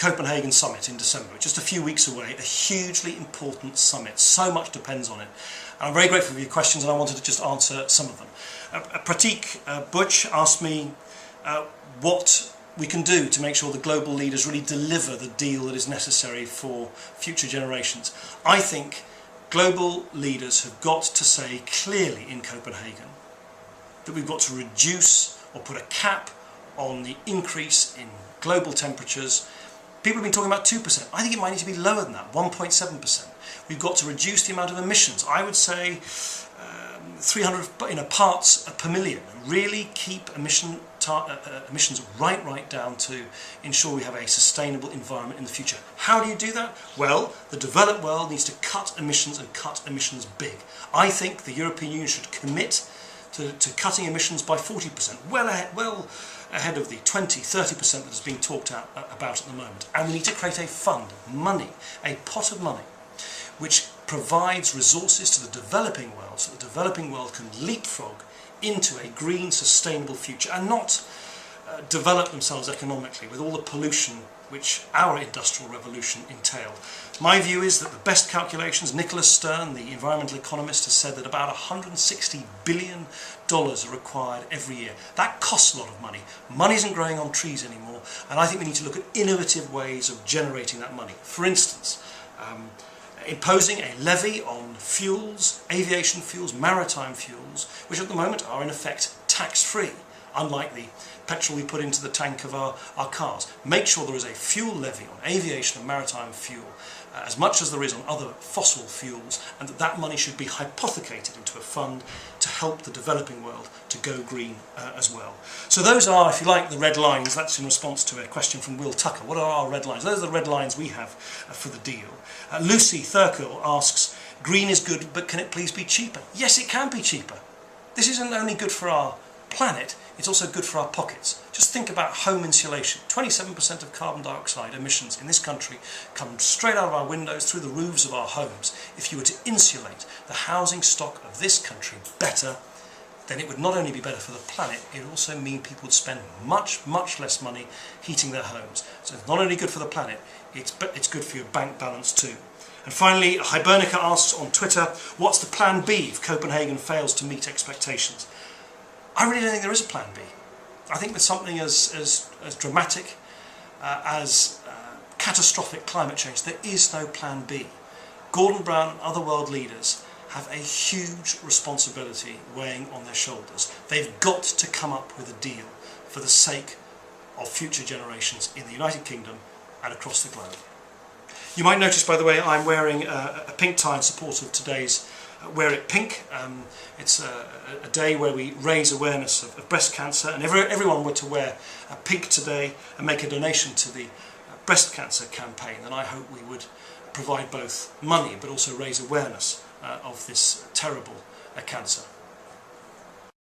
Copenhagen summit in December, just a few weeks away, a hugely important summit. So much depends on it. And I'm very grateful for your questions, and I wanted to just answer some of them. Pratik Butch asked me what we can do to make sure the global leaders really deliver the deal that is necessary for future generations. I think global leaders have got to say clearly in Copenhagen that we've got to reduce or put a cap on the increase in global temperatures. People have been talking about 2%. I think it might need to be lower than that, 1.7%. We've got to reduce the amount of emissions. I would say 300 parts per million. Really keep emissions right down to ensure we have a sustainable environment in the future. How do you do that? Well, the developed world needs to cut emissions, and cut emissions big. I think the European Union should commit to cutting emissions by 40%, well ahead of the 20–30% that is being talked about at the moment. And we need to create a fund, money, a pot of money, which provides resources to the developing world, so the developing world can leapfrog into a green, sustainable future and not develop themselves economically with all the pollution which our industrial revolution entailed. My view is that the best calculations, Nicholas Stern, the environmental economist, has said that about $160 billion are required every year. That costs a lot of money. Money isn't growing on trees anymore, and I think we need to look at innovative ways of generating that money. For instance, imposing a levy on fuels, aviation fuels, maritime fuels, which at the moment are in effect tax-free, unlike the petrol we put into the tank of our cars. Make sure there is a fuel levy on aviation and maritime fuel, as much as there is on other fossil fuels, and that money should be hypothecated into a fund to help the developing world to go green as well. So those are, if you like, the red lines. That's in response to a question from Will Tucker. What are our red lines? Those are the red lines we have for the deal. Lucy Thurkill asks, green is good, but can it please be cheaper? Yes, it can be cheaper. This isn't only good for our planet, it's also good for our pockets. Just think about home insulation. 27% of carbon dioxide emissions in this country come straight out of our windows, through the roofs of our homes. If you were to insulate the housing stock of this country better, then it would not only be better for the planet, it would also mean people would spend much less money heating their homes. So it's not only good for the planet, it's good for your bank balance too. And finally, Hibernica asks on Twitter, what's the plan B if Copenhagen fails to meet expectations? I really don't think there is a plan B. I think with something as dramatic as catastrophic climate change, there is no plan B. Gordon Brown and other world leaders have a huge responsibility weighing on their shoulders. They've got to come up with a deal for the sake of future generations in the United Kingdom and across the globe. You might notice, by the way, I'm wearing a pink tie in support of today's Wear It Pink. It's a day where we raise awareness of breast cancer, and if everyone were to wear pink today and make a donation to the breast cancer campaign, then I hope we would provide both money but also raise awareness of this terrible cancer.